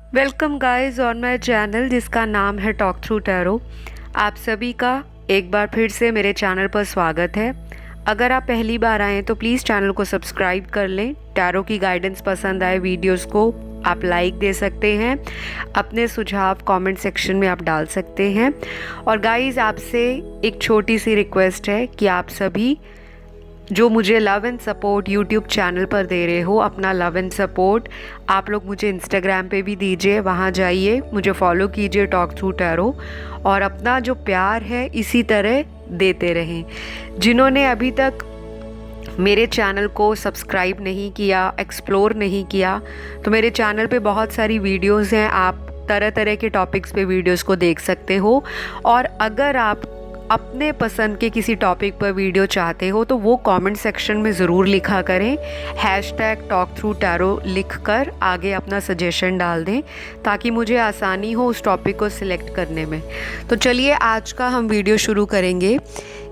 Welcome guys on my channel जिसका नाम है टॉक थ्रू टैरो। आप सभी का एक बार फिर से मेरे चैनल पर स्वागत है। अगर आप पहली बार आएँ तो प्लीज़ चैनल को सब्सक्राइब कर लें। टैरो की गाइडेंस पसंद आए वीडियोस को आप लाइक दे सकते हैं। अपने सुझाव कमेंट सेक्शन में आप डाल सकते हैं। और गाइस आपसे एक छोटी सी रिक्वेस्ट है कि आप सभी जो मुझे love and support YouTube channel पर दे रहे हो, अपना लव एंड सपोर्ट आप लोग मुझे इंस्टाग्राम पे भी दीजिए। वहाँ जाइए, मुझे फॉलो कीजिए टॉक थ्रू टैरो, और अपना जो प्यार है इसी तरह देते रहें। जिन्होंने अभी तक मेरे चैनल को सब्सक्राइब नहीं किया, एक्सप्लोर नहीं किया, तो मेरे चैनल पे बहुत सारी वीडियोस हैं। आप तरह तरह के टॉपिक्स पे वीडियोस को देख सकते हो। और अगर आप अपने पसंद के किसी टॉपिक पर वीडियो चाहते हो तो वो कमेंट सेक्शन में ज़रूर लिखा करें। हैशटैग टॉक थ्रू टैरो लिख कर आगे अपना सजेशन डाल दें ताकि मुझे आसानी हो उस टॉपिक को सिलेक्ट करने में। तो चलिए आज का हम वीडियो शुरू करेंगे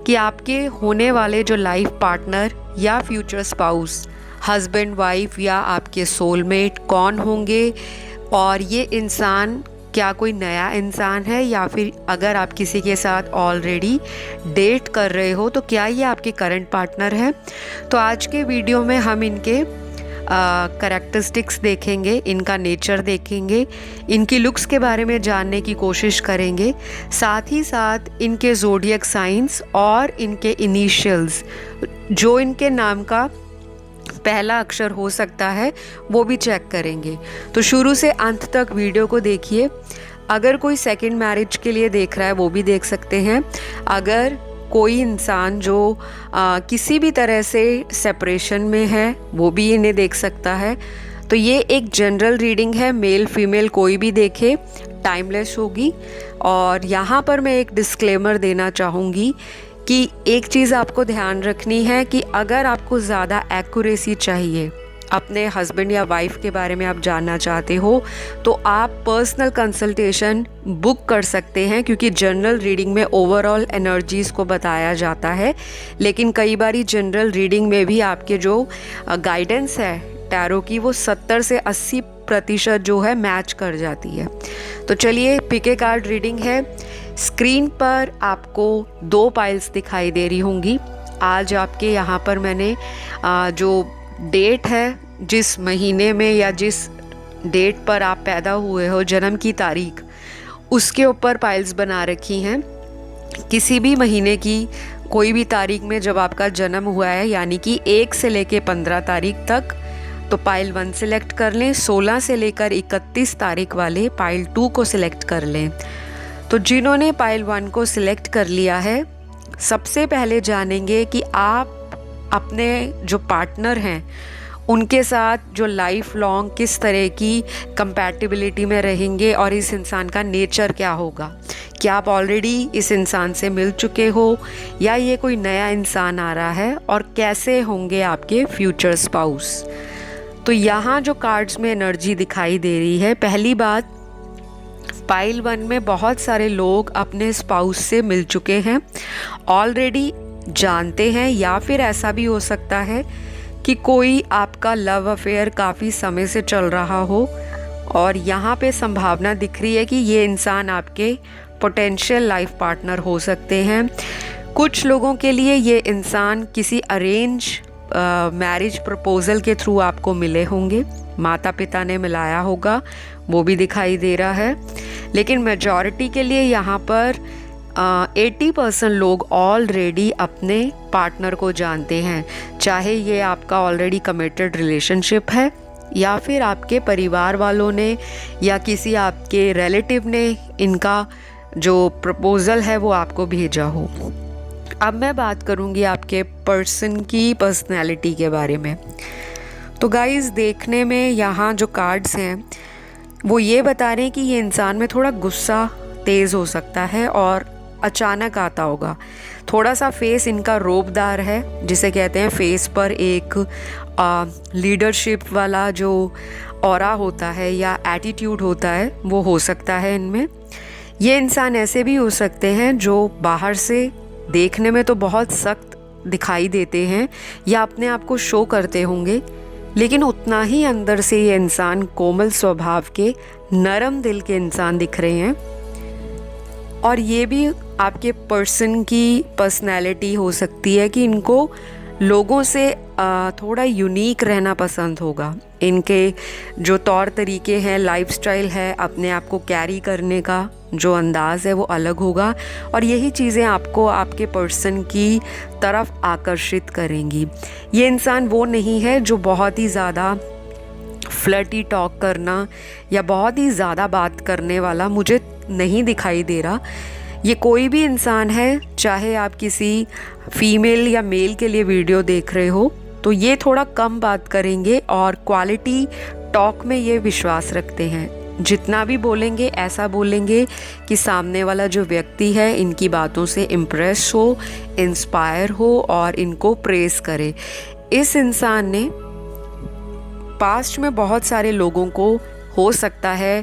कि आपके होने वाले जो लाइफ पार्टनर या फ्यूचर स्पाउस, हस्बैंड वाइफ या आपके सोलमेट कौन होंगे, और ये इंसान क्या कोई नया इंसान है या फिर अगर आप किसी के साथ ऑलरेडी डेट कर रहे हो तो क्या ये आपके करंट पार्टनर है। तो आज के वीडियो में हम इनके करैक्टरिस्टिक्स देखेंगे, इनका नेचर देखेंगे, इनकी लुक्स के बारे में जानने की कोशिश करेंगे, साथ ही साथ इनके ज़ोडिएक साइंस और इनके इनिशियल्स, जो इनके नाम का पहला अक्षर हो सकता है, वो भी चेक करेंगे। तो शुरू से अंत तक वीडियो को देखिए। अगर कोई सेकंड मैरिज के लिए देख रहा है वो भी देख सकते हैं। अगर कोई इंसान जो किसी भी तरह से सेपरेशन में है वो भी इन्हें देख सकता है। तो ये एक जनरल रीडिंग है, मेल फीमेल कोई भी देखे, टाइमलेस होगी। और यहाँ पर मैं एक डिस्क्लेमर देना चाहूँगी कि एक चीज़ आपको ध्यान रखनी है कि अगर आपको ज़्यादा एक्यूरेसी चाहिए, अपने हस्बैंड या वाइफ के बारे में आप जानना चाहते हो, तो आप पर्सनल कंसल्टेशन बुक कर सकते हैं, क्योंकि जनरल रीडिंग में ओवरऑल एनर्जीज़ को बताया जाता है, लेकिन कई बारी जनरल रीडिंग में भी आपके जो गाइडेंस है टैरो की वो 70 से 80% जो है मैच कर जाती है। तो चलिए, पिक ए कार्ड रीडिंग है। स्क्रीन पर आपको 2 पाइल्स दिखाई दे रही होंगी। आज आपके यहाँ पर मैंने जो डेट है, जिस महीने में या जिस डेट पर आप पैदा हुए हो, जन्म की तारीख, उसके ऊपर पाइल्स बना रखी हैं। किसी भी महीने की कोई भी तारीख में जब आपका जन्म हुआ है, यानी कि 1 से लेकर 15 तारीख तक, तो पाइल 1 सिलेक्ट कर लें। 16 से लेकर 31 तारीख वाले पाइल 2 को सिलेक्ट कर लें। तो जिन्होंने पाइल 1 को सिलेक्ट कर लिया है, सबसे पहले जानेंगे कि आप अपने जो पार्टनर हैं उनके साथ जो लाइफ लॉन्ग किस तरह की कंपैटिबिलिटी में रहेंगे और इस इंसान का नेचर क्या होगा। क्या आप ऑलरेडी इस इंसान से मिल चुके हो या ये कोई नया इंसान आ रहा है, और कैसे होंगे आपके फ्यूचर स्पाउस। तो यहाँ जो कार्ड्स में एनर्जी दिखाई दे रही है, पहली बात, पाइल 1 में बहुत सारे लोग अपने स्पाउस से मिल चुके हैं, ऑलरेडी जानते हैं, या फिर ऐसा भी हो सकता है कि कोई आपका लव अफेयर काफ़ी समय से चल रहा हो और यहाँ पे संभावना दिख रही है कि ये इंसान आपके पोटेंशियल लाइफ पार्टनर हो सकते हैं। कुछ लोगों के लिए ये इंसान किसी अरेंज मैरिज प्रपोजल के थ्रू आपको मिले होंगे, माता पिता ने मिलाया होगा, वो भी दिखाई दे रहा है। लेकिन मेजॉरिटी के लिए यहाँ पर 80% लोग ऑलरेडी अपने पार्टनर को जानते हैं, चाहे ये आपका ऑलरेडी कमिटेड रिलेशनशिप है या फिर आपके परिवार वालों ने या किसी आपके रिलेटिव ने इनका जो प्रपोज़ल है वो आपको भेजा हो। अब मैं बात करूँगी आपके पर्सन की पर्सनैलिटी के बारे में। तो गाइस, देखने में यहाँ जो कार्ड्स हैं वो ये बता रहे हैं कि ये इंसान में थोड़ा गुस्सा तेज़ हो सकता है और अचानक आता होगा। थोड़ा सा फेस इनका रोबदार है, जिसे कहते हैं फेस पर एक लीडरशिप वाला जो ऑरा होता है या एटीट्यूड होता है वो हो सकता है इनमें। ये इंसान ऐसे भी हो सकते हैं जो बाहर से देखने में तो बहुत सख्त दिखाई देते हैं या अपने आप को शो करते होंगे लेकिन उतना ही अंदर से ये इंसान कोमल स्वभाव के, नरम दिल के इंसान दिख रहे हैं। और ये भी आपके पर्सन की पर्सनैलिटी हो सकती है कि इनको लोगों से थोड़ा यूनिक रहना पसंद होगा। इनके जो तौर तरीके हैं, लाइफस्टाइल है, अपने आप को कैरी करने का जो अंदाज़ है वो अलग होगा, और यही चीज़ें आपको आपके पर्सन की तरफ आकर्षित करेंगी। ये इंसान वो नहीं है जो बहुत ही ज़्यादा फ्लर्टी टॉक करना या बहुत ही ज़्यादा बात करने वाला मुझे नहीं दिखाई दे रहा। ये कोई भी इंसान है, चाहे आप किसी फीमेल या मेल के लिए वीडियो देख रहे हो, तो ये थोड़ा कम बात करेंगे और क्वालिटी टॉक में ये विश्वास रखते हैं। जितना भी बोलेंगे ऐसा बोलेंगे कि सामने वाला जो व्यक्ति है इनकी बातों से इम्प्रेस हो, इंस्पायर हो और इनको प्रेज़ करे। इस इंसान ने पास्ट में बहुत सारे लोगों को हो सकता है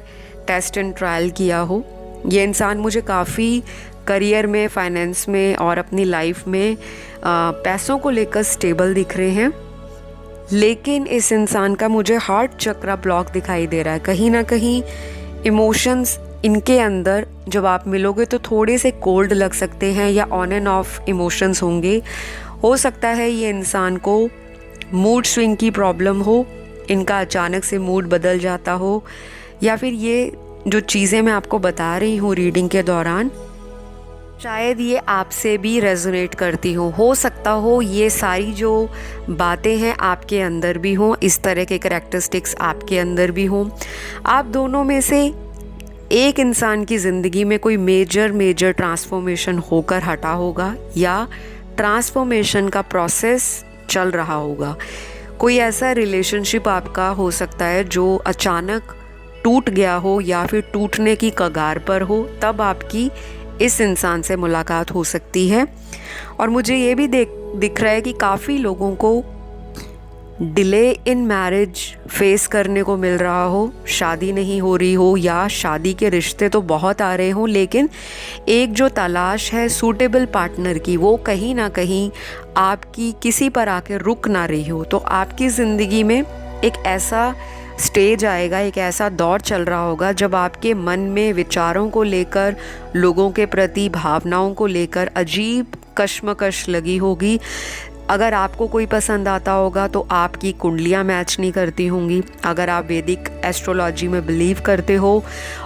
टेस्ट एंड ट्रायल किया हो। ये इंसान मुझे काफ़ी करियर में, फाइनेंस में और अपनी लाइफ में पैसों को लेकर स्टेबल दिख रहे हैं, लेकिन इस इंसान का मुझे हार्ट चक्रा ब्लॉक दिखाई दे रहा है। कहीं ना कहीं इमोशंस इनके अंदर जब आप मिलोगे तो थोड़े से कोल्ड लग सकते हैं या ऑन एंड ऑफ इमोशंस होंगे। हो सकता है ये इंसान को मूड स्विंग की प्रॉब्लम हो, इनका अचानक से मूड बदल जाता हो, या फिर ये जो चीज़ें मैं आपको बता रही हूँ रीडिंग के दौरान, शायद ये आपसे भी रेजोनेट करती हो सकता हो ये सारी जो बातें हैं आपके अंदर भी हों, इस तरह के करैक्टरिस्टिक्स आपके अंदर भी हों। आप दोनों में से एक इंसान की ज़िंदगी में कोई मेजर ट्रांसफॉर्मेशन होकर हटा होगा या ट्रांसफॉर्मेशन का प्रोसेस चल रहा होगा। कोई ऐसा रिलेशनशिप आपका हो सकता है जो अचानक टूट गया हो या फिर टूटने की कगार पर हो, तब आपकी इस इंसान से मुलाकात हो सकती है। और मुझे ये भी दिख रहा है कि काफ़ी लोगों को डिले इन मैरिज फेस करने को मिल रहा हो। शादी नहीं हो रही हो या शादी के रिश्ते तो बहुत आ रहे हों, लेकिन एक जो तलाश है सूटेबल पार्टनर की, वो कहीं ना कहीं आपकी किसी पर आके रुक ना रही हो। तो आपकी ज़िंदगी में एक ऐसा स्टेज आएगा, एक ऐसा दौर चल रहा होगा जब आपके मन में विचारों को लेकर, लोगों के प्रति भावनाओं को लेकर अजीब कश्मकश लगी होगी। अगर आपको कोई पसंद आता होगा तो आपकी कुंडलियाँ मैच नहीं करती होंगी। अगर आप वैदिक एस्ट्रोलॉजी में बिलीव करते हो,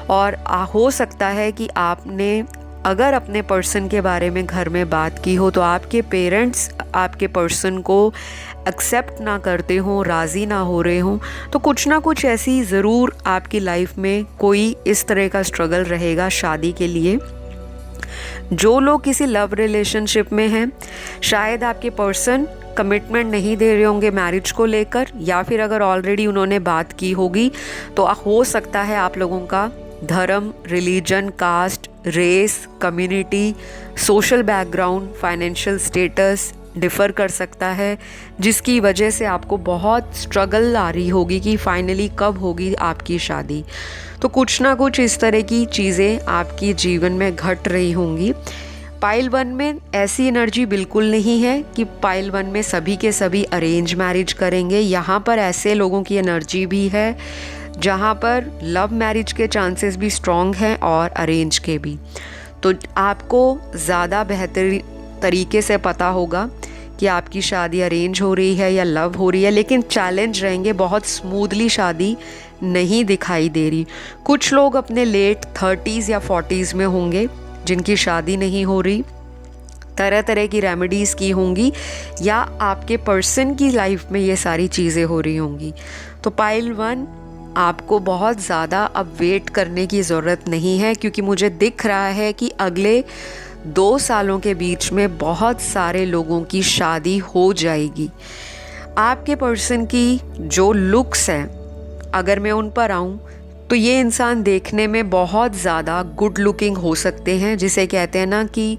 और हो सकता है कि आपने अगर अपने पर्सन के बारे में घर में बात की हो तो आपके पेरेंट्स आपके पर्सन को एक्सेप्ट ना करते हों, राज़ी ना हो रहे हों। तो कुछ ना कुछ ऐसी ज़रूर आपकी लाइफ में कोई इस तरह का स्ट्रगल रहेगा शादी के लिए। जो लोग किसी लव रिलेशनशिप में हैं, शायद आपके पर्सन कमिटमेंट नहीं दे रहे होंगे मैरिज को लेकर, या फिर अगर ऑलरेडी उन्होंने बात की होगी तो हो सकता है आप लोगों का धर्म, religion, caste, race, community, social background, financial status differ कर सकता है, जिसकी वजह से आपको बहुत स्ट्रगल आ रही होगी कि फाइनली कब होगी आपकी शादी। तो कुछ ना कुछ इस तरह की चीज़ें आपकी जीवन में घट रही होंगी। पाइल 1 में ऐसी एनर्जी बिल्कुल नहीं है कि पाइल 1 में सभी के सभी अरेंज मैरिज करेंगे। यहाँ पर ऐसे लोगों की एनर्जी भी है जहाँ पर लव मैरिज के चांसेस भी स्ट्रॉन्ग हैं और अरेंज के भी। तो आपको ज़्यादा बेहतर तरीके से पता होगा कि आपकी शादी अरेंज हो रही है या लव हो रही है, लेकिन चैलेंज रहेंगे, बहुत स्मूथली शादी नहीं दिखाई दे रही। कुछ लोग अपने लेट 30s या 40s में होंगे जिनकी शादी नहीं हो रही, तरह तरह की रेमेडीज़ की होंगी, या आपके पर्सन की लाइफ में ये सारी चीज़ें हो रही होंगी। तो पाइल 1 आपको बहुत ज़्यादा अब वेट करने की ज़रूरत नहीं है, क्योंकि मुझे दिख रहा है कि अगले 2 सालों के बीच में बहुत सारे लोगों की शादी हो जाएगी। आपके पर्सन की जो लुक्स हैं, अगर मैं उन पर आऊँ तो ये इंसान देखने में बहुत ज़्यादा गुड लुकिंग हो सकते हैं, जिसे कहते हैं ना कि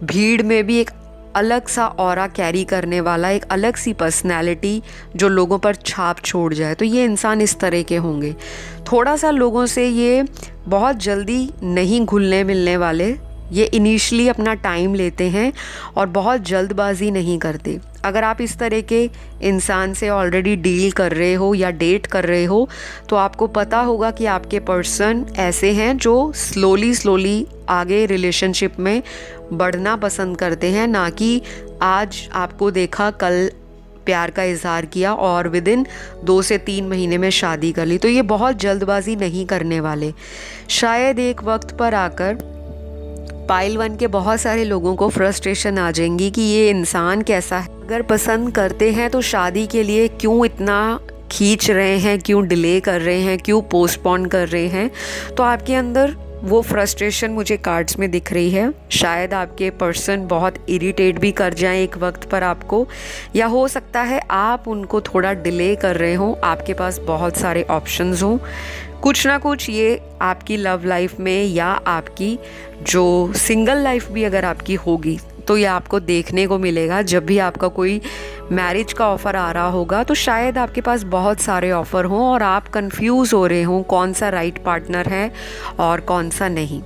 भीड़ में भी एक अलग सा ऑरा कैरी करने वाला, एक अलग सी पर्सनैलिटी जो लोगों पर छाप छोड़ जाए। तो ये इंसान इस तरह के होंगे। थोड़ा सा लोगों से ये बहुत जल्दी नहीं घुलने मिलने वाले, ये इनिशियली अपना टाइम लेते हैं और बहुत जल्दबाजी नहीं करते। अगर आप इस तरह के इंसान से ऑलरेडी डील कर रहे हो या डेट कर रहे हो तो आपको पता होगा कि आपके पर्सन ऐसे हैं जो स्लोली आगे रिलेशनशिप में बढ़ना पसंद करते हैं, ना कि आज आपको देखा कल प्यार का इजहार किया और विदिन 2 से 3 महीने में शादी कर ली। तो ये बहुत जल्दबाजी नहीं करने वाले। शायद एक वक्त पर आकर पाइल 1 के बहुत सारे लोगों को फ्रस्ट्रेशन आ जाएंगी कि ये इंसान कैसा है। अगर पसंद करते हैं तो शादी के लिए क्यों इतना खींच रहे हैं, क्यों डिले कर रहे हैं, क्यों पोस्टपोन कर रहे हैं। तो आपके अंदर वो फ्रस्ट्रेशन मुझे कार्ड्स में दिख रही है। शायद आपके पर्सन बहुत इरिटेट भी कर जाएं एक वक्त पर आपको, या हो सकता है आप उनको थोड़ा डिले कर रहे हो। आपके पास बहुत सारे ऑप्शंस हों, कुछ ना कुछ ये आपकी लव लाइफ में या आपकी जो सिंगल लाइफ भी अगर आपकी होगी तो ये आपको देखने को मिलेगा। जब भी आपका कोई मैरिज का ऑफ़र आ रहा होगा तो शायद आपके पास बहुत सारे ऑफ़र हों और आप कंफ्यूज हो रहे हों कौन सा राइट पार्टनर है और कौन सा नहीं।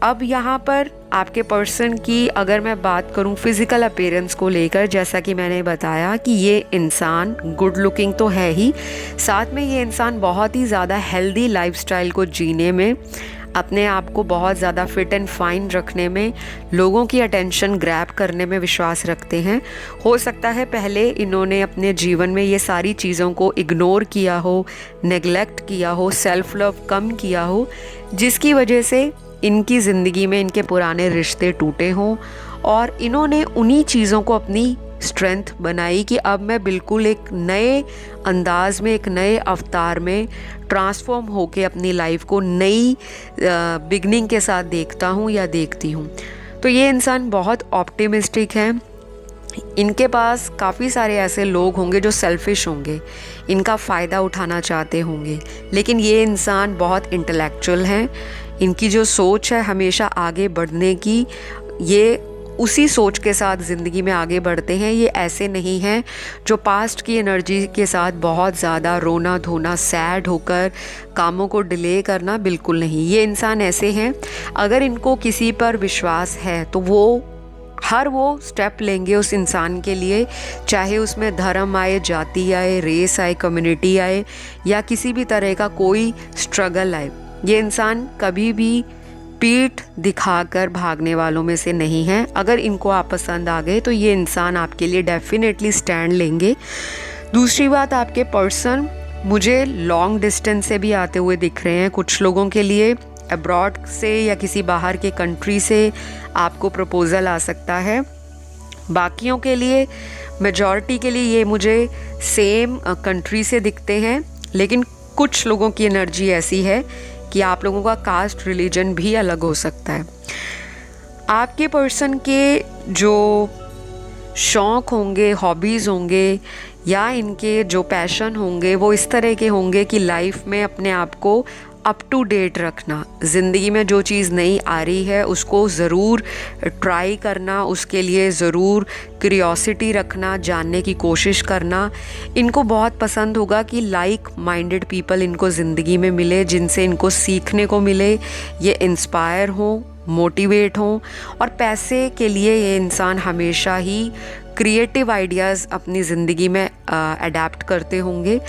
अब यहाँ पर आपके पर्सन की अगर मैं बात करूँ फिज़िकल अपीयरेंस को लेकर, जैसा कि मैंने बताया कि ये इंसान गुड लुकिंग तो है ही, साथ में ये इंसान बहुत ही ज़्यादा हेल्दी लाइफस्टाइल को जीने में, अपने आप को बहुत ज़्यादा फिट एंड फाइन रखने में, लोगों की अटेंशन ग्रैब करने में विश्वास रखते हैं। हो सकता है पहले इन्होंने अपने जीवन में ये सारी चीज़ों को इग्नोर किया हो, नेग्लेक्ट किया हो, सेल्फ लव कम किया हो, जिसकी वजह से इनकी ज़िंदगी में इनके पुराने रिश्ते टूटे हों और इन्होंने उन्हीं चीज़ों को अपनी स्ट्रेंथ बनाई कि अब मैं बिल्कुल एक नए अंदाज में, एक नए अवतार में ट्रांसफॉर्म होके अपनी लाइफ को नई बिगनिंग के साथ देखता हूँ या देखती हूँ। तो ये इंसान बहुत ऑप्टिमिस्टिक है। इनके पास काफ़ी सारे ऐसे लोग होंगे जो सेल्फिश होंगे, इनका फ़ायदा उठाना चाहते होंगे, लेकिन ये इंसान बहुत इंटेलेक्चुअल हैं। इनकी जो सोच है हमेशा आगे बढ़ने की, ये उसी सोच के साथ ज़िंदगी में आगे बढ़ते हैं। ये ऐसे नहीं हैं जो पास्ट की एनर्जी के साथ बहुत ज़्यादा रोना धोना, सैड होकर कामों को डिले करना, बिल्कुल नहीं। ये इंसान ऐसे हैं अगर इनको किसी पर विश्वास है तो वो स्टेप लेंगे उस इंसान के लिए, चाहे उसमें धर्म आए, जाति आए, रेस आए, कम्युनिटी आए या किसी भी तरह का कोई स्ट्रगल आए। ये इंसान कभी भी पीठ दिखाकर भागने वालों में से नहीं है। अगर इनको आप पसंद आ गए तो ये इंसान आपके लिए डेफिनेटली स्टैंड लेंगे। दूसरी बात, आपके पर्सन मुझे लॉन्ग डिस्टेंस से भी आते हुए दिख रहे हैं। कुछ लोगों के लिए अब्रॉड से या किसी बाहर के कंट्री से आपको प्रपोज़ल आ सकता है। बाकियों के लिए, मेजॉरिटी के लिए ये मुझे सेम कंट्री से दिखते हैं, लेकिन कुछ लोगों की एनर्जी ऐसी है कि आप लोगों का कास्ट, रिलीजन भी अलग हो सकता है। आपके पर्सन के जो शौक़ होंगे, हॉबीज़ होंगे या इनके जो पैशन होंगे वो इस तरह के होंगे कि लाइफ में अपने आप को अप टू डेट रखना, ज़िंदगी में जो चीज़ नई आ रही है उसको ज़रूर ट्राई करना, उसके लिए ज़रूर क्यूरियोसिटी रखना, जानने की कोशिश करना। इनको बहुत पसंद होगा कि लाइक माइंडेड पीपल इनको ज़िंदगी में मिले, जिनसे इनको सीखने को मिले, ये इंस्पायर हों, मोटिवेट हों। और पैसे के लिए ये इंसान हमेशा ही क्रिएटिव आइडियाज़ अपनी ज़िंदगी में अडेप्ट करते होंगे।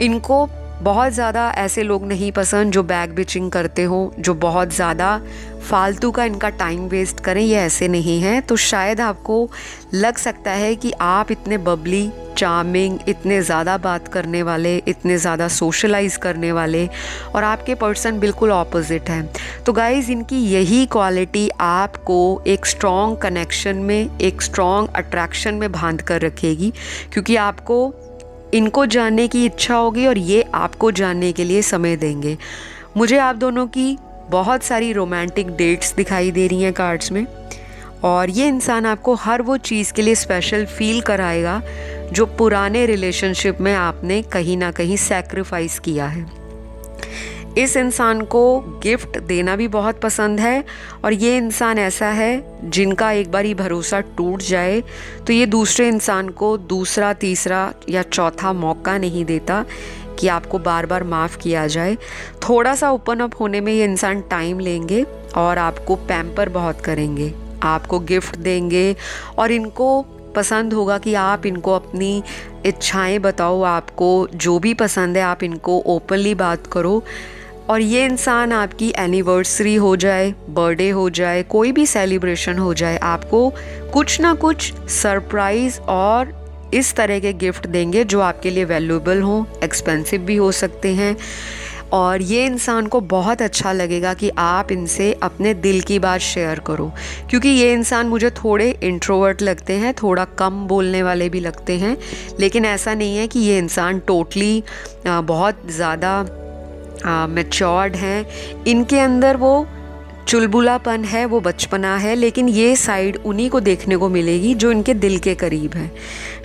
इनको बहुत ज़्यादा ऐसे लोग नहीं पसंद जो बैक बिचिंग करते हों, जो बहुत ज़्यादा फालतू का इनका टाइम वेस्ट करें, ये ऐसे नहीं हैं। तो शायद आपको लग सकता है कि आप इतने बबली, चार्मिंग, इतने ज़्यादा बात करने वाले, इतने ज़्यादा सोशलाइज करने वाले, और आपके पर्सन बिल्कुल ऑपोजिट हैं। तो गाइज़, इनकी यही क्वालिटी आपको एक स्ट्रॉन्ग कनेक्शन में, एक स्ट्रॉन्ग अट्रैक्शन में बांध कर रखेगी, क्योंकि आपको इनको जानने की इच्छा होगी और ये आपको जानने के लिए समय देंगे। मुझे आप दोनों की बहुत सारी रोमांटिक डेट्स दिखाई दे रही हैं कार्ड्स में, और ये इंसान आपको हर वो चीज़ के लिए स्पेशल फील कराएगा जो पुराने रिलेशनशिप में आपने कहीं ना कहीं सैक्रिफाइस किया है। इस इंसान को गिफ्ट देना भी बहुत पसंद है, और ये इंसान ऐसा है जिनका एक बार ही भरोसा टूट जाए तो ये दूसरे इंसान को दूसरा, तीसरा या चौथा मौका नहीं देता कि आपको बार बार माफ़ किया जाए। थोड़ा सा ओपन अप होने में ये इंसान टाइम लेंगे और आपको पैम्पर बहुत करेंगे, आपको गिफ्ट देंगे, और इनको पसंद होगा कि आप इनको अपनी इच्छाएं बताओ, आपको जो भी पसंद है आप इनको ओपनली बात करो। और ये इंसान आपकी एनिवर्सरी हो जाए, बर्थडे हो जाए, कोई भी सेलिब्रेशन हो जाए, आपको कुछ ना कुछ सरप्राइज़ और इस तरह के गिफ्ट देंगे जो आपके लिए वैल्यूएबल हों, एक्सपेंसिव भी हो सकते हैं। और ये इंसान को बहुत अच्छा लगेगा कि आप इनसे अपने दिल की बात शेयर करो, क्योंकि ये इंसान मुझे थोड़े इंट्रोवर्ट लगते हैं, थोड़ा कम बोलने वाले भी लगते हैं, लेकिन ऐसा नहीं है कि ये इंसान टोटली बहुत ज़्यादा मैच्योर्ड हैं। इनके अंदर वो चुलबुलापन है, वो बचपना है, लेकिन ये साइड उन्हीं को देखने को मिलेगी जो इनके दिल के करीब है।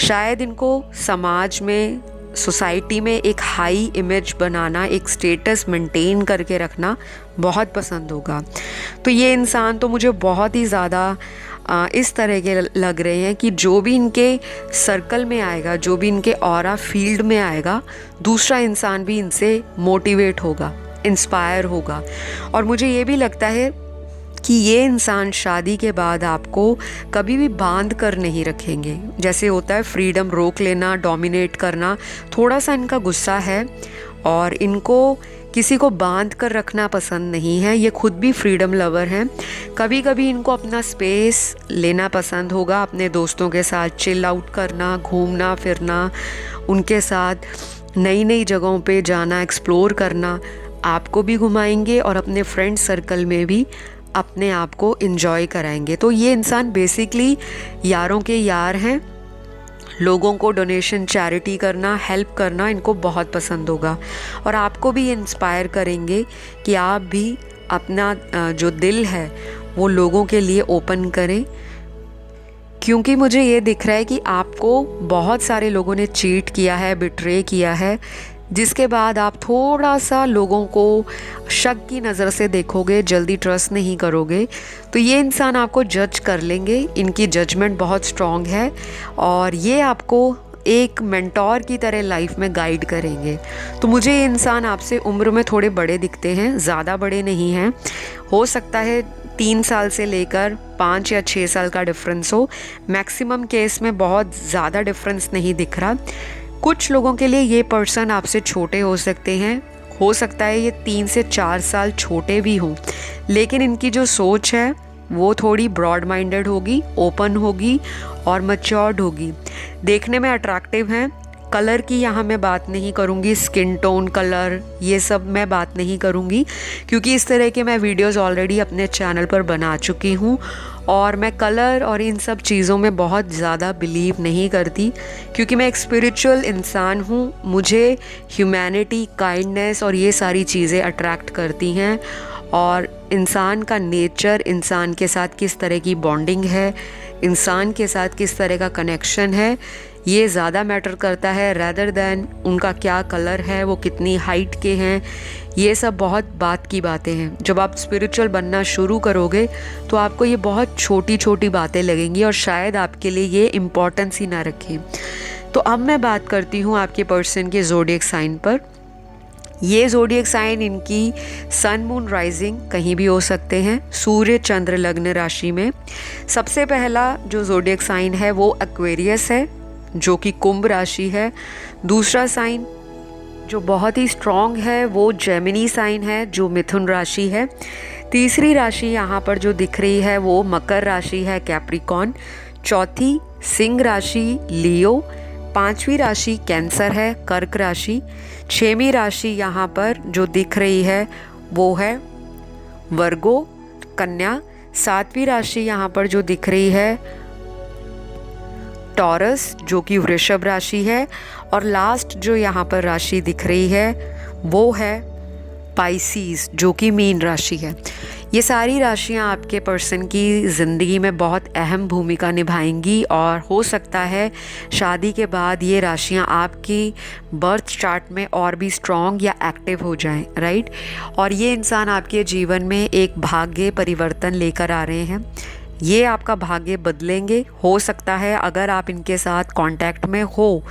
शायद इनको समाज में, सोसाइटी में एक हाई इमेज बनाना, एक स्टेटस मेंटेन करके रखना बहुत पसंद होगा। तो ये इंसान तो मुझे बहुत ही ज़्यादा इस तरह के लग रहे हैं कि जो भी इनके सर्कल में आएगा, जो भी इनके ऑरा फील्ड में आएगा, दूसरा इंसान भी इनसे मोटिवेट होगा, इंस्पायर होगा। और मुझे ये भी लगता है कि ये इंसान शादी के बाद आपको कभी भी बांध कर नहीं रखेंगे। जैसे होता है फ्रीडम रोक लेना, डोमिनेट करना, थोड़ा सा इनका गुस्सा है और इनको किसी को बांध कर रखना पसंद नहीं है। ये खुद भी फ्रीडम लवर हैं। कभी कभी इनको अपना स्पेस लेना पसंद होगा, अपने दोस्तों के साथ चिल आउट करना, घूमना फिरना, उनके साथ नई नई जगहों पे जाना, एक्सप्लोर करना। आपको भी घुमाएंगे और अपने फ्रेंड सर्कल में भी अपने आप को एंजॉय कराएंगे। तो ये इंसान बेसिकली यारों के यार हैं। लोगों को डोनेशन, चैरिटी करना, हेल्प करना इनको बहुत पसंद होगा। और आपको भी इंस्पायर करेंगे कि आप भी अपना जो दिल है वो लोगों के लिए ओपन करें, क्योंकि मुझे ये दिख रहा है कि आपको बहुत सारे लोगों ने चीट किया है, बिट्रे किया है, जिसके बाद आप थोड़ा सा लोगों को शक की नज़र से देखोगे, जल्दी ट्रस्ट नहीं करोगे। तो ये इंसान आपको जज कर लेंगे, इनकी जजमेंट बहुत स्ट्रॉन्ग है और ये आपको एक मेंटोर की तरह लाइफ में गाइड करेंगे। तो मुझे ये इंसान आपसे उम्र में थोड़े बड़े दिखते हैं, ज़्यादा बड़े नहीं हैं। हो सकता है 3 साल से लेकर 5 या 6 साल का डिफरेंस हो। मैक्सिमम केस में बहुत ज़्यादा डिफरेंस नहीं दिख रहा। कुछ लोगों के लिए ये पर्सन आपसे छोटे हो सकते हैं, हो सकता है ये 3 से 4 साल छोटे भी हों, लेकिन इनकी जो सोच है वो थोड़ी ब्रॉड माइंडेड होगी, ओपन होगी और मैच्योर्ड होगी। देखने में अट्रैक्टिव हैं। कलर की यहाँ मैं बात नहीं करूँगी, स्किन टोन, कलर, ये सब मैं बात नहीं करूँगी, क्योंकि इस तरह के मैं वीडियोस ऑलरेडी अपने चैनल पर बना चुकी हूँ और मैं कलर और इन सब चीज़ों में बहुत ज़्यादा बिलीव नहीं करती, क्योंकि मैं एक स्पिरिचुअल इंसान हूँ। मुझे ह्यूमैनिटी, काइंडनेस और ये सारी चीज़ें अट्रैक्ट करती हैं। और इंसान का नेचर, इंसान के साथ किस तरह की बॉन्डिंग है, इंसान के साथ किस तरह का कनेक्शन है, ये ज़्यादा मैटर करता है रैदर दैन उनका क्या कलर है, वो कितनी हाइट के हैं। ये सब बहुत बात की बातें हैं। जब आप स्पिरिचुअल बनना शुरू करोगे तो आपको ये बहुत छोटी छोटी बातें लगेंगी और शायद आपके लिए ये इम्पोर्टेंस ही ना रखें। तो अब मैं बात करती हूँ आपके पर्सन के ज़ोडिएक साइन पर। ये ज़ोडिएक साइन इनकी सन, मून, राइजिंग कहीं भी हो सकते हैं, सूर्य, चंद्र, लग्न राशि में। सबसे पहला जो ज़ोडिएक साइन है वो एक्वेरियस है, जो कि कुंभ राशि है। दूसरा साइन जो बहुत ही स्ट्रॉन्ग है वो जेमिनी साइन है, जो मिथुन राशि है। तीसरी राशि यहाँ पर जो दिख रही है वो मकर राशि है, कैप्रिकॉन। चौथी सिंह राशि, लियो। पांचवी राशि कैंसर है, कर्क राशि। छठवीं राशि यहाँ पर जो दिख रही है वो है वर्गो, कन्या। सातवीं राशि यहाँ पर जो दिख रही है टॉरस, जो कि वृषभ राशि है। और लास्ट जो यहाँ पर राशि दिख रही है वो है पाइसीज, जो कि मीन राशि है। ये सारी राशियाँ आपके पर्सन की ज़िंदगी में बहुत अहम भूमिका निभाएंगी और हो सकता है शादी के बाद ये राशियाँ आपकी बर्थ चार्ट में और भी स्ट्रॉन्ग या एक्टिव हो जाएं, राइट। और ये इंसान आपके जीवन में एक भाग्य परिवर्तन लेकर आ रहे हैं। ये आपका भाग्य बदलेंगे। हो सकता है अगर आप इनके साथ कांटेक्ट में हो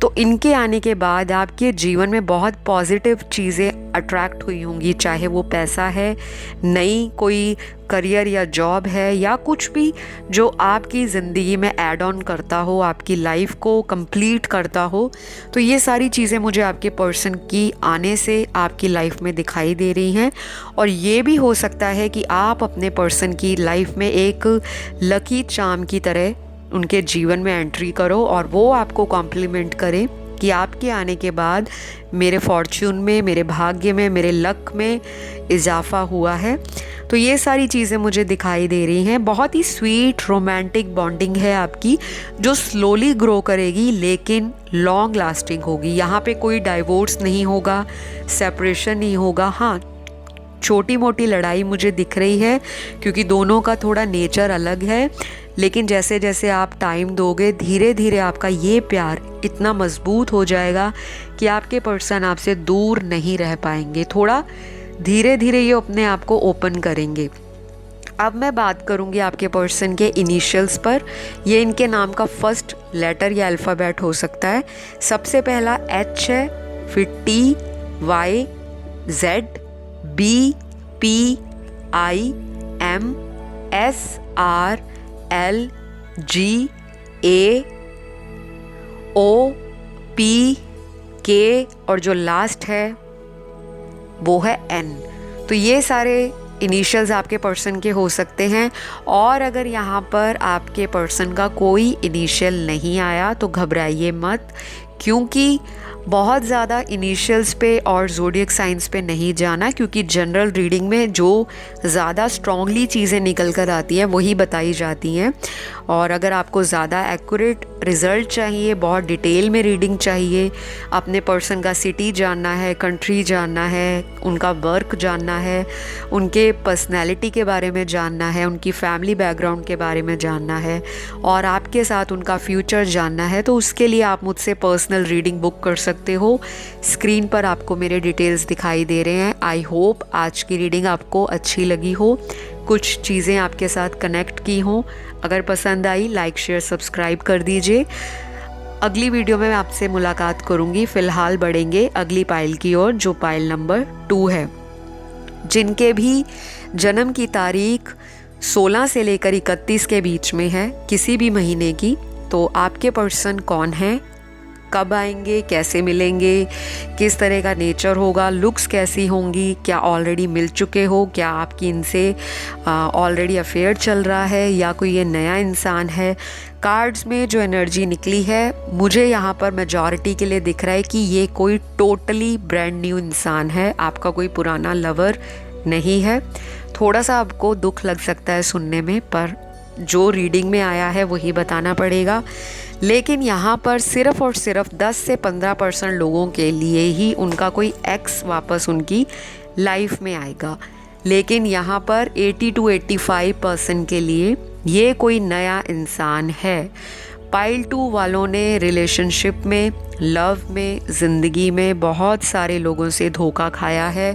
तो इनके आने के बाद आपके जीवन में बहुत पॉजिटिव चीज़ें अट्रैक्ट हुई होंगी, चाहे वो पैसा है, नई कोई करियर या जॉब है, या कुछ भी जो आपकी ज़िंदगी में ऐड ऑन करता हो, आपकी लाइफ को कंप्लीट करता हो। तो ये सारी चीज़ें मुझे आपके पर्सन की आने से आपकी लाइफ में दिखाई दे रही हैं। और ये भी हो सकता है कि आप अपने पर्सन की लाइफ में एक लकी चार्म की तरह उनके जीवन में एंट्री करो और वो आपको कॉम्प्लीमेंट करें कि आपके आने के बाद मेरे फॉर्च्यून में, मेरे भाग्य में, मेरे लक में इजाफा हुआ है। तो ये सारी चीज़ें मुझे दिखाई दे रही हैं। बहुत ही स्वीट रोमांटिक बॉन्डिंग है आपकी, जो स्लोली ग्रो करेगी लेकिन लॉन्ग लास्टिंग होगी। यहाँ पे कोई डाइवोर्स नहीं होगा, सेपरेशन नहीं होगा। हाँ, छोटी मोटी लड़ाई मुझे दिख रही है क्योंकि दोनों का थोड़ा नेचर अलग है, लेकिन जैसे जैसे आप टाइम दोगे धीरे धीरे आपका ये प्यार इतना मजबूत हो जाएगा कि आपके पर्सन आपसे दूर नहीं रह पाएंगे। थोड़ा धीरे धीरे ये अपने आप को ओपन करेंगे। अब मैं बात करूँगी आपके पर्सन के इनिशियल्स पर। ये इनके नाम का फर्स्ट लेटर या अल्फ़ाबेट हो सकता है। सबसे पहला H है, फिर T, Y, Z, B, P, I, M, S, R, L, G, A, O, P, K और जो लास्ट है वो है N। तो ये सारे इनिशियल्स आपके पर्सन के हो सकते हैं। और अगर यहाँ पर आपके पर्सन का कोई इनिशियल नहीं आया तो घबराइए मत, क्योंकि बहुत ज़्यादा इनिशियल्स पे और ज़ोडिएक साइंस पे नहीं जाना, क्योंकि जनरल रीडिंग में जो ज़्यादा स्ट्रॉन्गली चीज़ें निकल कर आती हैं वही बताई जाती हैं। और अगर आपको ज़्यादा एक्यूरेट रिज़ल्ट चाहिए, बहुत डिटेल में रीडिंग चाहिए, अपने पर्सन का सिटी जानना है, कंट्री जानना है, उनका वर्क जानना है, उनके पर्सनैलिटी के बारे में जानना है, उनकी फैमिली बैकग्राउंड के बारे में जानना है और आपके साथ उनका फ्यूचर जानना है, तो उसके लिए आप मुझसे पर्सनल रीडिंग बुक कर सकते हो। स्क्रीन पर आपको मेरे डिटेल्स दिखाई दे रहे हैं। आई होप आज की रीडिंग आपको अच्छी लगी हो, कुछ चीज़ें आपके साथ कनेक्ट की हों। अगर पसंद आई लाइक शेयर सब्सक्राइब कर दीजिए। अगली वीडियो में मैं आपसे मुलाकात करूंगी। फ़िलहाल बढ़ेंगे अगली पाइल की ओर, जो पाइल नंबर 2 है। जिनके भी जन्म की तारीख 16 से लेकर 31 के बीच में है, किसी भी महीने की, तो आपके पर्सन कौन है, कब आएंगे, कैसे मिलेंगे, किस तरह का नेचर होगा, लुक्स कैसी होंगी, क्या ऑलरेडी मिल चुके हो, क्या आपकी इनसे ऑलरेडी अफेयर चल रहा है या कोई ये नया इंसान है। कार्ड्स में जो एनर्जी निकली है मुझे यहाँ पर मेजॉरिटी के लिए दिख रहा है कि ये कोई टोटली ब्रांड न्यू इंसान है, आपका कोई पुराना लवर नहीं है। थोड़ा सा आपको दुख लग सकता है सुनने में, पर जो रीडिंग में आया है वही बताना पड़ेगा। लेकिन यहाँ पर सिर्फ़ और सिर्फ 10 से 15% लोगों के लिए ही उनका कोई एक्स वापस उनकी लाइफ में आएगा, लेकिन यहाँ पर 80 to 85% के लिए ये कोई नया इंसान है। पाइल 2 वालों ने रिलेशनशिप में, लव में, ज़िंदगी में बहुत सारे लोगों से धोखा खाया है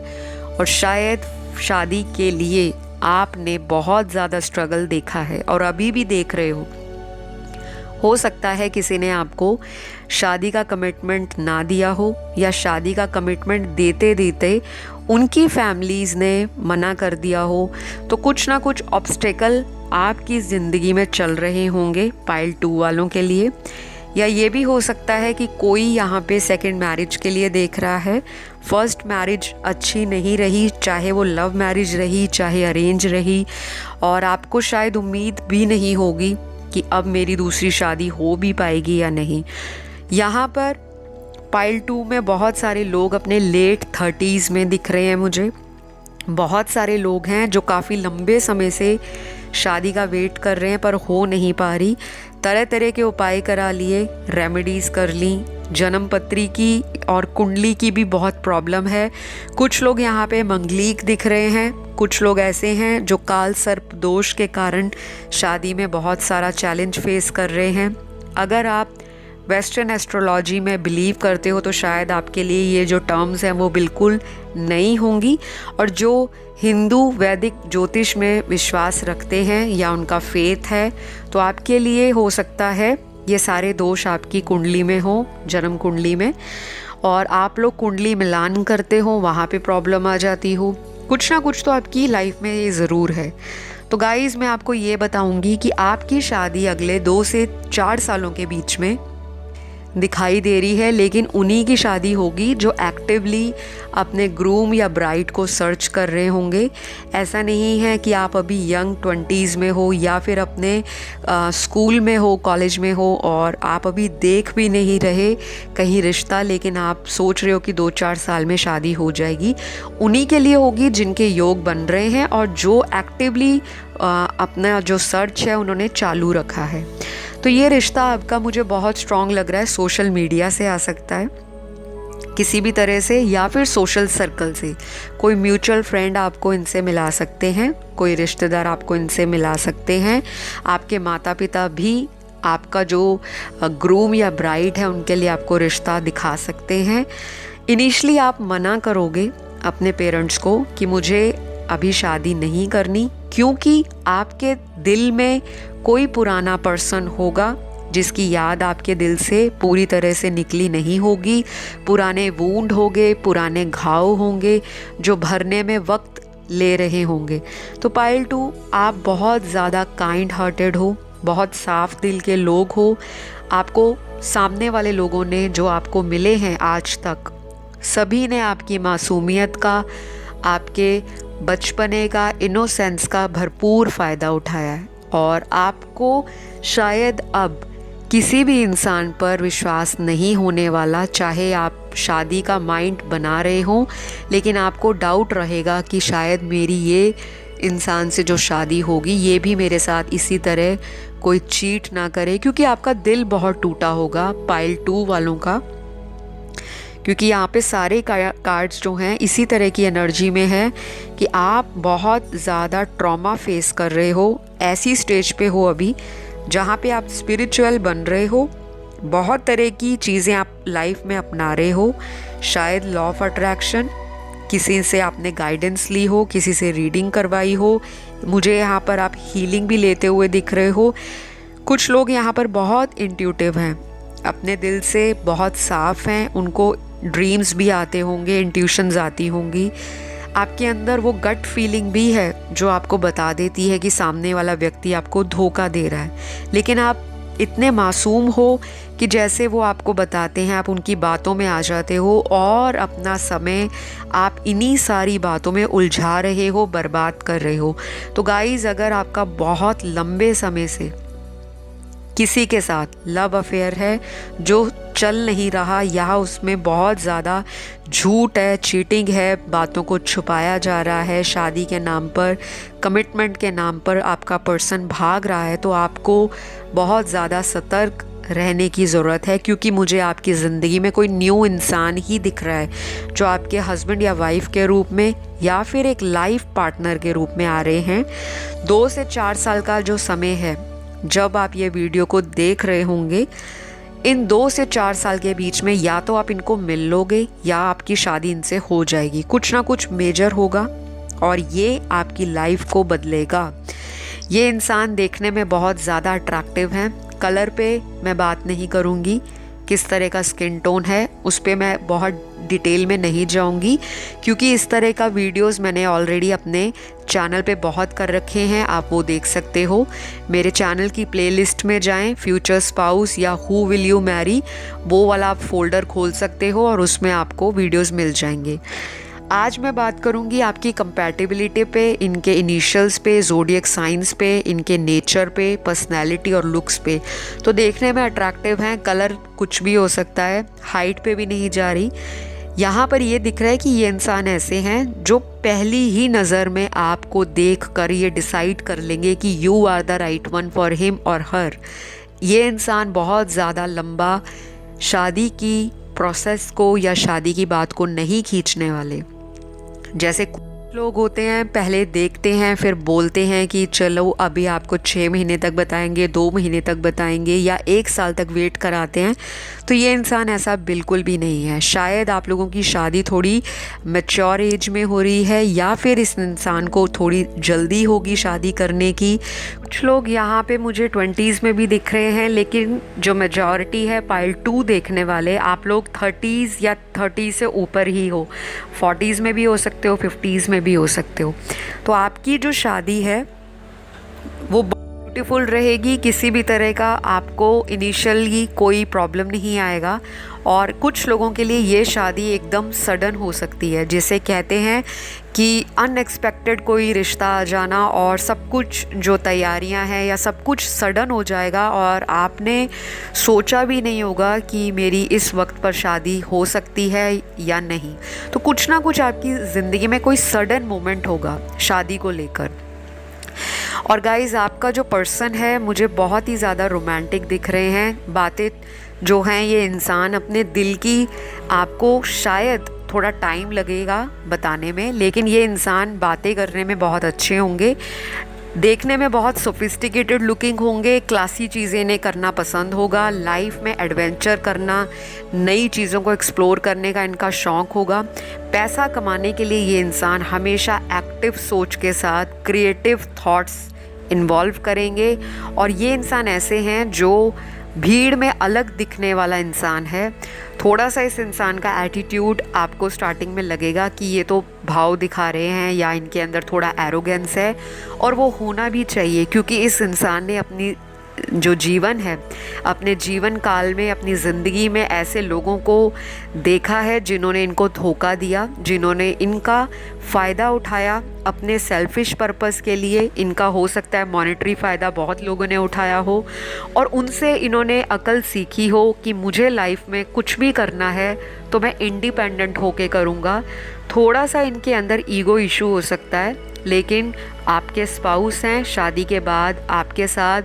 और शायद शादी के लिए आपने बहुत ज़्यादा स्ट्रगल देखा है और अभी भी देख रहे हो सकता है किसी ने आपको शादी का कमिटमेंट ना दिया हो, या शादी का कमिटमेंट देते देते उनकी फैमिलीज़ ने मना कर दिया हो। तो कुछ ना कुछ ऑब्स्टेकल आपकी ज़िंदगी में चल रहे होंगे पाइल 2 वालों के लिए। या ये भी हो सकता है कि कोई यहाँ पे सेकंड मैरिज के लिए देख रहा है। फर्स्ट मैरिज अच्छी नहीं रही, चाहे वो लव मैरिज रही चाहे अरेंज रही, और आपको शायद उम्मीद भी नहीं होगी कि अब मेरी दूसरी शादी हो भी पाएगी या नहीं। यहाँ पर पाइल 2 में बहुत सारे लोग अपने लेट 30s में दिख रहे हैं मुझे। बहुत सारे लोग हैं जो काफ़ी लंबे समय से शादी का वेट कर रहे हैं पर हो नहीं पा रही। तरह तरह के उपाय करा लिए, रेमेडीज़ कर ली, जन्म पत्री की और कुंडली की भी बहुत प्रॉब्लम है। कुछ लोग यहाँ पे मंगलीक दिख रहे हैं, कुछ लोग ऐसे हैं जो काल सर्प दोष के कारण शादी में बहुत सारा चैलेंज फेस कर रहे हैं। अगर आप वेस्टर्न एस्ट्रोलॉजी में बिलीव करते हो तो शायद आपके लिए ये जो टर्म्स हैं वो बिल्कुल नई होंगी, और जो हिंदू वैदिक ज्योतिष में विश्वास रखते हैं या उनका फेथ है तो आपके लिए हो सकता है ये सारे दोष आपकी कुंडली में हो, जन्म कुंडली में। और आप लोग कुंडली मिलान करते हो, वहाँ पे प्रॉब्लम आ जाती हो। कुछ ना कुछ तो आपकी लाइफ में ये ज़रूर है। तो गाइज़, मैं आपको ये बताऊंगी कि आपकी शादी अगले 2 से 4 सालों के बीच में दिखाई दे रही है, लेकिन उन्हीं की शादी होगी जो एक्टिवली अपने ग्रूम या ब्राइड को सर्च कर रहे होंगे। ऐसा नहीं है कि आप अभी यंग 20s में हो या फिर अपने स्कूल में हो, कॉलेज में हो और आप अभी देख भी नहीं रहे कहीं रिश्ता, लेकिन आप सोच रहे हो कि 2-4 साल में शादी हो जाएगी। उन्हीं के लिए होगी जिनके योग बन रहे हैं और जो एक्टिवली अपना जो सर्च है उन्होंने चालू रखा है। तो ये रिश्ता आपका मुझे बहुत स्ट्रॉन्ग लग रहा है। सोशल मीडिया से आ सकता है किसी भी तरह से, या फिर सोशल सर्कल से। कोई म्यूचुअल फ्रेंड आपको इनसे मिला सकते हैं, कोई रिश्तेदार आपको इनसे मिला सकते हैं, आपके माता पिता भी आपका जो ग्रूम या ब्राइड है उनके लिए आपको रिश्ता दिखा सकते हैं। इनिशियली आप मना करोगे अपने पेरेंट्स को कि मुझे अभी शादी नहीं करनी, क्योंकि आपके दिल में कोई पुराना पर्सन होगा जिसकी याद आपके दिल से पूरी तरह से निकली नहीं होगी। पुराने वूंड होंगे, पुराने घाव होंगे जो भरने में वक्त ले रहे होंगे। तो पाइल 2, आप बहुत ज़्यादा काइंड हार्टेड हो, बहुत साफ दिल के लोग हो। आपको सामने वाले लोगों ने जो आपको मिले हैं आज तक, सभी ने आपकी मासूमियत का, आपके बचपने का, इनोसेंस का भरपूर फ़ायदा उठाया है और आपको शायद अब किसी भी इंसान पर विश्वास नहीं होने वाला। चाहे आप शादी का माइंड बना रहे हो, लेकिन आपको डाउट रहेगा कि शायद मेरी ये इंसान से जो शादी होगी ये भी मेरे साथ इसी तरह कोई चीट ना करे, क्योंकि आपका दिल बहुत टूटा होगा पाइल 2 वालों का। क्योंकि यहाँ पे सारे कार्ड्स जो हैं इसी तरह की एनर्जी में है कि आप बहुत ज़्यादा ट्रॉमा फेस कर रहे हो। ऐसी स्टेज पे हो अभी जहाँ पे आप स्पिरिचुअल बन रहे हो, बहुत तरह की चीज़ें आप लाइफ में अपना रहे हो। शायद लॉ ऑफ अट्रैक्शन, किसी से आपने गाइडेंस ली हो, किसी से रीडिंग करवाई हो। मुझे यहाँ पर आप हीलिंग भी लेते हुए दिख रहे हो। कुछ लोग यहाँ पर बहुत इंट्यूटिव हैं, अपने दिल से बहुत साफ हैं, उनको ड्रीम्स भी आते होंगे, इंट्यूशंस आती होंगी। आपके अंदर वो गट फीलिंग भी है जो आपको बता देती है कि सामने वाला व्यक्ति आपको धोखा दे रहा है, लेकिन आप इतने मासूम हो कि जैसे वो आपको बताते हैं आप उनकी बातों में आ जाते हो और अपना समय आप इन्हीं सारी बातों में उलझा रहे हो, बर्बाद कर रहे हो। तो गाइस, अगर आपका बहुत लंबे समय से किसी के साथ लव अफेयर है जो चल नहीं रहा, या उसमें बहुत ज़्यादा झूठ है, चीटिंग है, बातों को छुपाया जा रहा है, शादी के नाम पर, कमिटमेंट के नाम पर आपका पर्सन भाग रहा है, तो आपको बहुत ज़्यादा सतर्क रहने की ज़रूरत है। क्योंकि मुझे आपकी ज़िंदगी में कोई न्यू इंसान ही दिख रहा है जो आपके हस्बैंड या वाइफ के रूप में या फिर एक लाइफ पार्टनर के रूप में आ रहे हैं। 2 से 4 साल का जो समय है जब आप ये वीडियो को देख रहे होंगे, इन 2 से 4 साल के बीच में या तो आप इनको मिल लोगे या आपकी शादी इनसे हो जाएगी। कुछ ना कुछ मेजर होगा और ये आपकी लाइफ को बदलेगा। ये इंसान देखने में बहुत ज़्यादा अट्रैक्टिव हैं। कलर पे मैं बात नहीं करूँगी, किस तरह का स्किन टोन है उस पे मैं बहुत डिटेल में नहीं जाऊंगी, क्योंकि इस तरह का वीडियोस मैंने ऑलरेडी अपने चैनल पे बहुत कर रखे हैं, आप वो देख सकते हो। मेरे चैनल की प्लेलिस्ट में जाएं, फ्यूचर स्पाउस या हु विल यू मैरी, वो वाला आप फोल्डर खोल सकते हो और उसमें आपको वीडियोस मिल जाएंगे। आज मैं बात करूंगी आपकी कंपैटिबिलिटी पे, इनके इनिशियल्स पे, ज़ोडिएक साइंस पे, इनके नेचर पे, पर्सनैलिटी और लुक्स पे। तो देखने में अट्रैक्टिव हैं, कलर कुछ भी हो सकता है, हाइट पे भी नहीं जा रही। यहाँ पर ये दिख रहा है कि ये इंसान ऐसे हैं जो पहली ही नज़र में आपको देख कर ये डिसाइड कर लेंगे कि you are the right one for him और हर। ये इंसान बहुत ज़्यादा लंबा शादी की प्रोसेस को या शादी की बात को नहीं खींचने वाले। जैसे लोग होते हैं पहले देखते हैं फिर बोलते हैं कि चलो अभी आपको 6 महीने तक बताएंगे, 2 महीने तक बताएंगे या 1 साल तक वेट कराते हैं। तो ये इंसान ऐसा बिल्कुल भी नहीं है। शायद आप लोगों की शादी थोड़ी मैच्योर एज में हो रही है या फिर इस इंसान को थोड़ी जल्दी होगी शादी करने की। कुछ लोग यहाँ पे मुझे 20s में भी दिख रहे हैं, लेकिन जो मेजॉरिटी है पाइल 2 देखने वाले, आप लोग 30s या 30 से ऊपर ही हो। 40s में भी हो सकते हो, 50s में भी हो सकते हो। तो आपकी जो शादी है वो ब्यूटीफुल रहेगी। किसी भी तरह का आपको इनिशियली कोई प्रॉब्लम नहीं आएगा। और कुछ लोगों के लिए ये शादी एकदम सडन हो सकती है, जिसे कहते हैं कि अनएक्सपेक्टेड कोई रिश्ता आ जाना और सब कुछ जो तैयारियां हैं या सब कुछ सडन हो जाएगा और आपने सोचा भी नहीं होगा कि मेरी इस वक्त पर शादी हो सकती है या नहीं। तो कुछ ना कुछ आपकी ज़िंदगी में कोई सडन मोमेंट होगा शादी को लेकर। और गाइज़, आपका जो पर्सन है मुझे बहुत ही ज़्यादा रोमांटिक दिख रहे हैं। बातें जो हैं, ये इंसान अपने दिल की आपको शायद थोड़ा टाइम लगेगा बताने में, लेकिन ये इंसान बातें करने में बहुत अच्छे होंगे, देखने में बहुत सोफिस्टिकेटेड लुकिंग होंगे, क्लासी चीज़ें इन्हें करना पसंद होगा, लाइफ में एडवेंचर करना, नई चीज़ों को एक्सप्लोर करने का इनका शौक़ होगा। पैसा कमाने के लिए ये इंसान हमेशा एक्टिव सोच के साथ क्रिएटिव थॉट्स इन्वॉल्व करेंगे। और ये इंसान ऐसे हैं जो भीड़ में अलग दिखने वाला इंसान है। थोड़ा सा इस इंसान का एटीट्यूड आपको स्टार्टिंग में लगेगा कि ये तो भाव दिखा रहे हैं या इनके अंदर थोड़ा एरोगेंस है, और वो होना भी चाहिए क्योंकि इस इंसान ने अपनी जो जीवन है, अपने जीवन काल में, अपनी ज़िंदगी में ऐसे लोगों को देखा है जिन्होंने इनको धोखा दिया, जिन्होंने इनका फ़ायदा उठाया अपने सेल्फिश पर्पस के लिए। इनका हो सकता है मॉनेटरी फ़ायदा बहुत लोगों ने उठाया हो और उनसे इन्होंने अकल सीखी हो कि मुझे लाइफ में कुछ भी करना है तो मैं इंडिपेंडेंट होके करूँगा। थोड़ा सा इनके अंदर ईगो इशू हो सकता है, लेकिन आपके स्पाउस हैं, शादी के बाद आपके साथ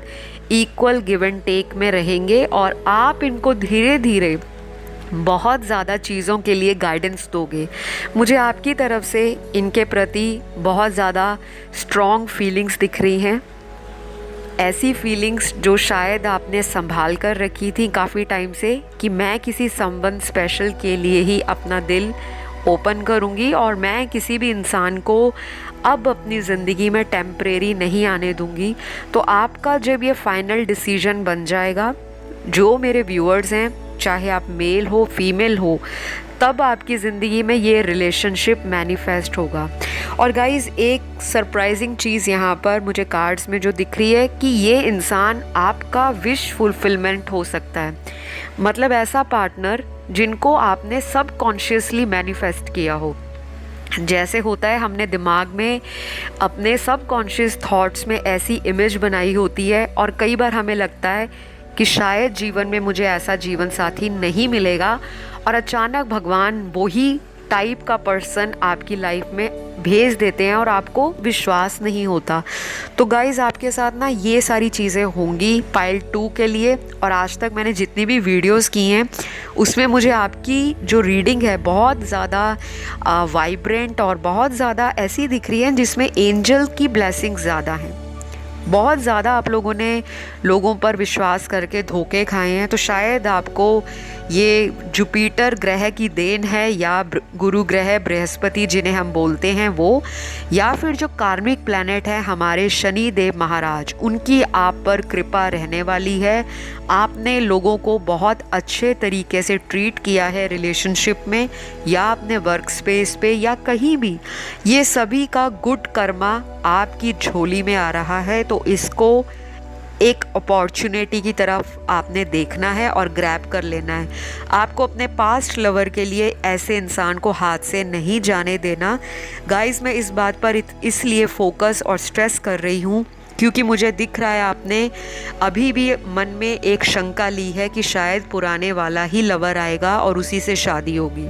इक्वल गिव एंड टेक में रहेंगे और आप इनको धीरे धीरे बहुत ज़्यादा चीज़ों के लिए गाइडेंस दोगे। मुझे आपकी तरफ से इनके प्रति बहुत ज़्यादा स्ट्रॉन्ग फीलिंग्स दिख रही हैं, ऐसी फीलिंग्स जो शायद आपने संभाल कर रखी थी काफ़ी टाइम से कि मैं किसी संबंध स्पेशल के लिए ही अपना दिल ओपन करूँगी और मैं किसी भी इंसान को अब अपनी ज़िंदगी में टेम्परेरी नहीं आने दूँगी। तो आपका जब ये फाइनल डिसीजन बन जाएगा, जो मेरे व्यूअर्स हैं, चाहे आप मेल हो फीमेल हो, तब आपकी ज़िंदगी में ये रिलेशनशिप मैनिफेस्ट होगा। और गाइज़, एक सरप्राइजिंग चीज़ यहाँ पर मुझे कार्ड्स में जो दिख रही है कि ये इंसान आपका विश फुलफिलमेंट हो सकता है। मतलब ऐसा पार्टनर जिनको आपने सबकॉन्शियसली मैनिफेस्ट किया हो। जैसे होता है, हमने दिमाग में अपने सबकॉन्शियस थॉट्स में ऐसी इमेज बनाई होती है और कई बार हमें लगता है कि शायद जीवन में मुझे ऐसा जीवन साथी नहीं मिलेगा, और अचानक भगवान वही टाइप का पर्सन आपकी लाइफ में भेज देते हैं और आपको विश्वास नहीं होता। तो गाइज़, आपके साथ ना ये सारी चीज़ें होंगी पाइल 2 के लिए। और आज तक मैंने जितनी भी वीडियोस की हैं उसमें मुझे आपकी जो रीडिंग है बहुत ज़्यादा वाइब्रेंट और बहुत ज़्यादा ऐसी दिख रही है जिसमें एंजल की ब्लेसिंग ज़्यादा हैं। बहुत ज़्यादा आप लोगों ने लोगों पर विश्वास करके धोखे खाए हैं। तो शायद आपको ये जुपिटर ग्रह की देन है, या गुरु ग्रह बृहस्पति जिन्हें हम बोलते हैं वो, या फिर जो कार्मिक प्लैनेट है हमारे शनि देव महाराज, उनकी आप पर कृपा रहने वाली है। आपने लोगों को बहुत अच्छे तरीके से ट्रीट किया है रिलेशनशिप में या अपने वर्क स्पेस पे या कहीं भी। ये सभी का गुड कर्मा आपकी झोली में आ रहा है। तो इसको एक अपॉर्चुनिटी की तरफ आपने देखना है और ग्रैब कर लेना है। आपको अपने पास्ट लवर के लिए ऐसे इंसान को हाथ से नहीं जाने देना। गाइस, मैं इस बात पर इसलिए फोकस और स्ट्रेस कर रही हूँ क्योंकि मुझे दिख रहा है आपने अभी भी मन में एक शंका ली है कि शायद पुराने वाला ही लवर आएगा और उसी से शादी होगी।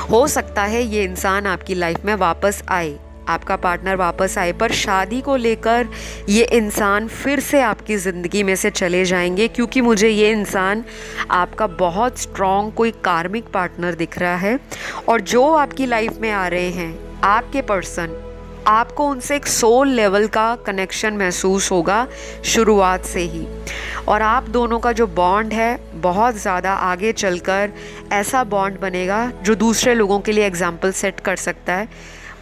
हो सकता है ये इंसान आपकी लाइफ में वापस आए, आपका पार्टनर वापस आए, पर शादी को लेकर ये इंसान फिर से आपकी ज़िंदगी में से चले जाएंगे क्योंकि मुझे ये इंसान आपका बहुत स्ट्रॉन्ग कोई कार्मिक पार्टनर दिख रहा है। और जो आपकी लाइफ में आ रहे हैं आपके पर्सन, आपको उनसे एक सोल लेवल का कनेक्शन महसूस होगा शुरुआत से ही, और आप दोनों का जो बॉन्ड है बहुत ज़्यादा आगे चलकर ऐसा बॉन्ड बनेगा जो दूसरे लोगों के लिए एग्जाम्पल सेट कर सकता है।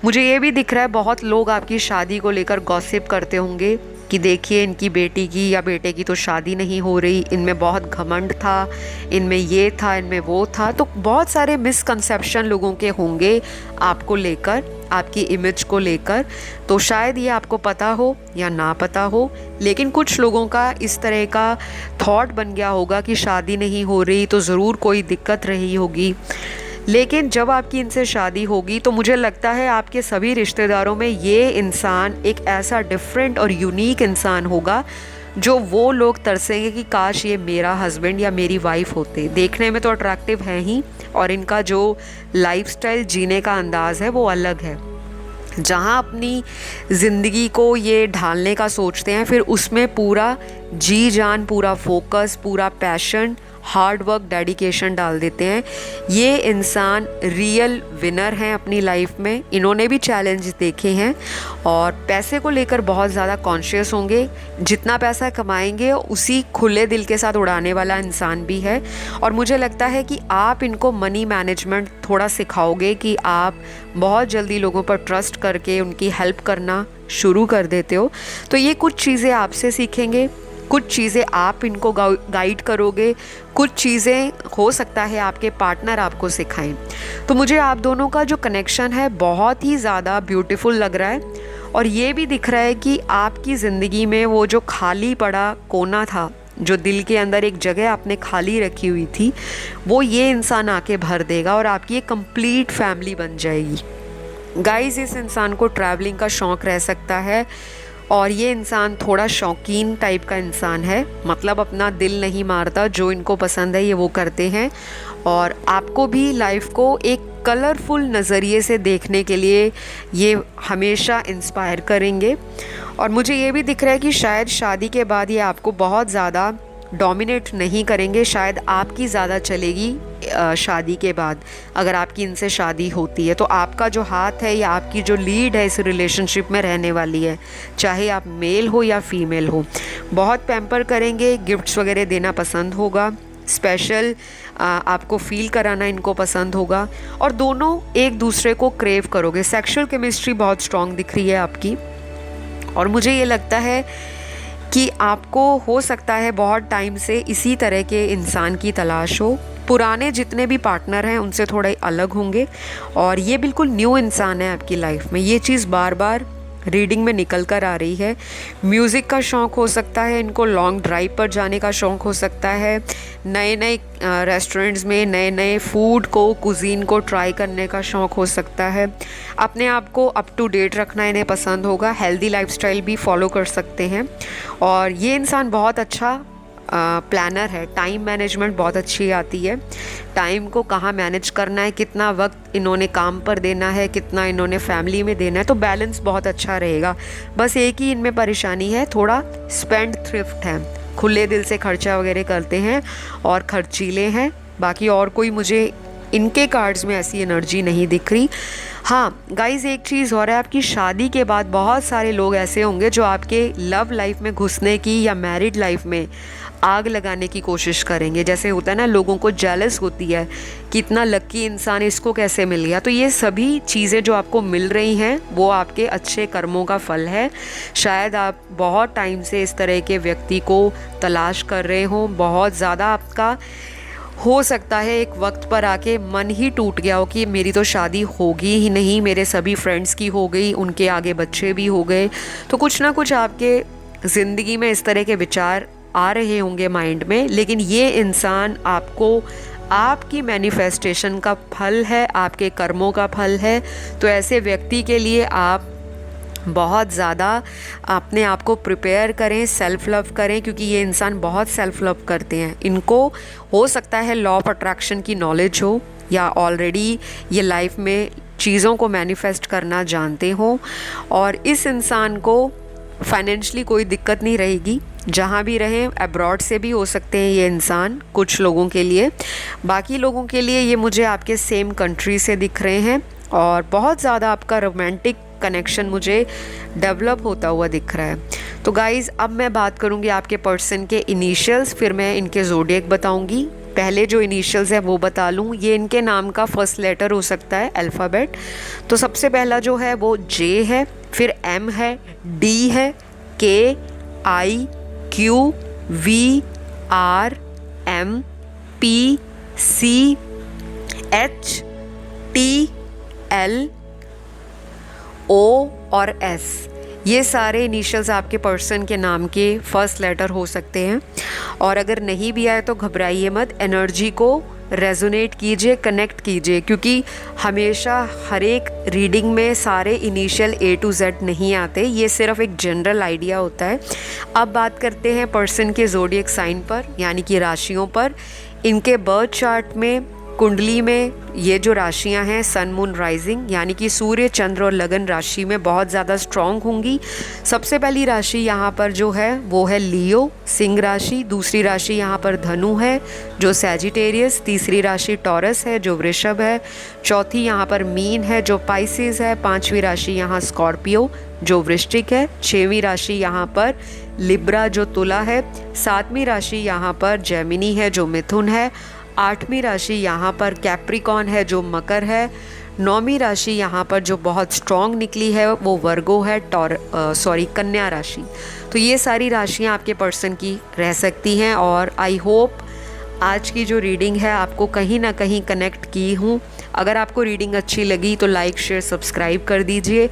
मुझे ये भी दिख रहा है बहुत लोग आपकी शादी को लेकर गॉसिप करते होंगे कि देखिए इनकी बेटी की या बेटे की तो शादी नहीं हो रही, इनमें बहुत घमंड था, इनमें ये था, इनमें वो था। तो बहुत सारे मिसकंसेप्शन लोगों के होंगे आपको लेकर, आपकी इमेज को लेकर। तो शायद ये आपको पता हो या ना पता हो, लेकिन कुछ लोगों का इस तरह का थॉट बन गया होगा कि शादी नहीं हो रही तो ज़रूर कोई दिक्कत रही होगी। लेकिन जब आपकी इनसे शादी होगी तो मुझे लगता है आपके सभी रिश्तेदारों में ये इंसान एक ऐसा डिफरेंट और यूनिक इंसान होगा जो वो लोग तरसेंगे कि काश ये मेरा हस्बैंड या मेरी वाइफ होते। देखने में तो अट्रैक्टिव है ही, और इनका जो लाइफस्टाइल जीने का अंदाज़ है वो अलग है। जहाँ अपनी ज़िंदगी को ये ढालने का सोचते हैं, फिर उसमें पूरा जी जान, पूरा फोकस, पूरा पैशन, हार्ड वर्क, डेडिकेशन डाल देते हैं। ये इंसान रियल विनर हैं अपनी लाइफ में। इन्होंने भी चैलेंज देखे हैं और पैसे को लेकर बहुत ज़्यादा कॉन्शियस होंगे। जितना पैसा कमाएंगे उसी खुले दिल के साथ उड़ाने वाला इंसान भी है। और मुझे लगता है कि आप इनको मनी मैनेजमेंट थोड़ा सिखाओगे कि आप बहुत जल्दी लोगों पर ट्रस्ट करके उनकी हेल्प करना शुरू कर देते हो। तो ये कुछ चीज़ें आपसे सीखेंगे, कुछ चीज़ें आप इनको गाइड करोगे, कुछ चीज़ें हो सकता है आपके पार्टनर आपको सिखाएं। तो मुझे आप दोनों का जो कनेक्शन है बहुत ही ज़्यादा ब्यूटीफुल लग रहा है। और ये भी दिख रहा है कि आपकी ज़िंदगी में वो जो खाली पड़ा कोना था, जो दिल के अंदर एक जगह आपने खाली रखी हुई थी, वो ये इंसान आके भर देगा और आपकी एक कंप्लीट फैमिली बन जाएगी। गाइस, इस इंसान को ट्रैवलिंग का शौक़ रह सकता है और ये इंसान थोड़ा शौकीन टाइप का इंसान है, मतलब अपना दिल नहीं मारता, जो इनको पसंद है ये वो करते हैं। और आपको भी लाइफ को एक कलरफुल नज़रिए से देखने के लिए ये हमेशा इंस्पायर करेंगे। और मुझे ये भी दिख रहा है कि शायद शादी के बाद ये आपको बहुत ज़्यादा डोमिनेट नहीं करेंगे, शायद आपकी ज़्यादा चलेगी शादी के बाद। अगर आपकी इनसे शादी होती है तो आपका जो हाथ है या आपकी जो लीड है इस रिलेशनशिप में रहने वाली है, चाहे आप मेल हो या फीमेल हो। बहुत पैम्पर करेंगे, गिफ्ट्स वगैरह देना पसंद होगा, स्पेशल आपको फील कराना इनको पसंद होगा, और दोनों एक दूसरे को क्रेव करोगे। सेक्सुअल केमिस्ट्री बहुत स्ट्रॉन्ग दिख रही है आपकी। और मुझे ये लगता है कि आपको हो सकता है बहुत टाइम से इसी तरह के इंसान की तलाश हो। पुराने जितने भी पार्टनर हैं उनसे थोड़े अलग होंगे और ये बिल्कुल न्यू इंसान है आपकी लाइफ में। ये चीज़ बार बार रीडिंग में निकल कर आ रही है। म्यूज़िक का शौक़ हो सकता है इनको, लॉन्ग ड्राइव पर जाने का शौक़ हो सकता है, नए नए रेस्टोरेंट्स में नए नए फूड को, कुजीन को ट्राई करने का शौक़ हो सकता है। अपने आप को अप टू डेट रखना इन्हें पसंद होगा, हेल्दी लाइफस्टाइल भी फॉलो कर सकते हैं। और ये इंसान बहुत अच्छा प्लानर है, टाइम मैनेजमेंट बहुत अच्छी आती है। टाइम को कहाँ मैनेज करना है, कितना वक्त इन्होंने काम पर देना है, कितना इन्होंने फैमिली में देना है, तो बैलेंस बहुत अच्छा रहेगा। बस एक ही इनमें परेशानी है, थोड़ा स्पेंड थ्रिफ्ट है, खुले दिल से खर्चा वगैरह करते हैं और खर्चीले हैं। बाकी और कोई मुझे इनके कार्ड्स में ऐसी एनर्जी नहीं दिख रही। हाँ गाइज़, एक चीज़ और है, आपकी शादी के बाद बहुत सारे लोग ऐसे होंगे जो आपके लव लाइफ में घुसने की या मैरिड लाइफ में आग लगाने की कोशिश करेंगे। जैसे होता है ना, लोगों को जेलस होती है कि इतना लकी इंसान इसको कैसे मिल गया। तो ये सभी चीज़ें जो आपको मिल रही हैं वो आपके अच्छे कर्मों का फल है। शायद आप बहुत टाइम से इस तरह के व्यक्ति को तलाश कर रहे हो, बहुत ज़्यादा आपका हो सकता है एक वक्त पर आके मन ही टूट गया हो कि मेरी तो शादी होगी ही नहीं, मेरे सभी फ्रेंड्स की हो गई, उनके आगे बच्चे भी हो गए। तो कुछ ना कुछ आपके ज़िंदगी में इस तरह के विचार आ रहे होंगे माइंड में। लेकिन ये इंसान आपको आपकी मैनिफेस्टेशन का फल है, आपके कर्मों का फल है। तो ऐसे व्यक्ति के लिए आप बहुत ज़्यादा अपने आप को प्रिपेयर करें, सेल्फ़ लव करें, क्योंकि ये इंसान बहुत सेल्फ़ लव करते हैं। इनको हो सकता है लॉ ऑफ अट्रैक्शन की नॉलेज हो या ऑलरेडी ये लाइफ में चीज़ों को मैनिफेस्ट करना जानते हो। और इस इंसान को फाइनेंशियली कोई दिक्कत नहीं रहेगी, जहाँ भी रहें। अब्रॉड से भी हो सकते हैं ये इंसान कुछ लोगों के लिए, बाकी लोगों के लिए ये मुझे आपके सेम कंट्री से दिख रहे हैं। और बहुत ज़्यादा आपका रोमांटिक कनेक्शन मुझे डेवलप होता हुआ दिख रहा है। तो गाइज़ अब मैं बात करूँगी आपके पर्सन के इनिशियल्स, फिर मैं इनके ज़ोडिएक बताऊँगी। पहले जो इनिशियल्स है वो बता लूँ। ये इनके नाम का फर्स्ट लेटर हो सकता है अल्फ़ाबेट। तो सबसे पहला जो है वो जे है, फिर एम है, डी है, K, I, Q, V, R, M, P, C, H, T, L, O और एस। ये सारे इनिशियल्स आपके पर्सन के नाम के फर्स्ट लेटर हो सकते हैं। और अगर नहीं भी आए तो घबराइए मत, एनर्जी को रेजोनेट कीजिए, कनेक्ट कीजिए, क्योंकि हमेशा हर एक रीडिंग में सारे इनिशियल A to Z नहीं आते, ये सिर्फ एक जनरल आइडिया होता है। अब बात करते हैं पर्सन के ज़ोडिएक साइन पर, यानी कि राशियों पर। इनके बर्थ चार्ट में, कुंडली में ये जो राशियां हैं सन मून राइजिंग, यानी कि सूर्य, चंद्र और लगन राशि में बहुत ज़्यादा स्ट्रॉन्ग होंगी। सबसे पहली राशि यहाँ पर जो है वो है लियो, सिंह राशि। दूसरी राशि यहाँ पर धनु है जो सैजिटेरियस। तीसरी राशि टॉरस है जो वृषभ है। चौथी यहाँ पर मीन है जो पाइसेस है। पांचवी राशि यहाँ स्कॉर्पियो जो वृश्चिक है। छठवीं राशि यहाँ पर लिब्रा जो तुला है। सातवीं राशि यहाँ पर जेमिनी है जो मिथुन है। आठवीं राशि यहाँ पर कैप्रिकॉन है जो मकर है। नौवीं राशि यहाँ पर जो बहुत स्ट्रॉन्ग निकली है वो वर्गो है, कन्या राशि। तो ये सारी राशियाँ आपके पर्सन की रह सकती हैं। और आई होप आज की जो रीडिंग है आपको कहीं ना कहीं कनेक्ट की हूँ। अगर आपको रीडिंग अच्छी लगी तो लाइक, शेयर, सब्सक्राइब कर दीजिए।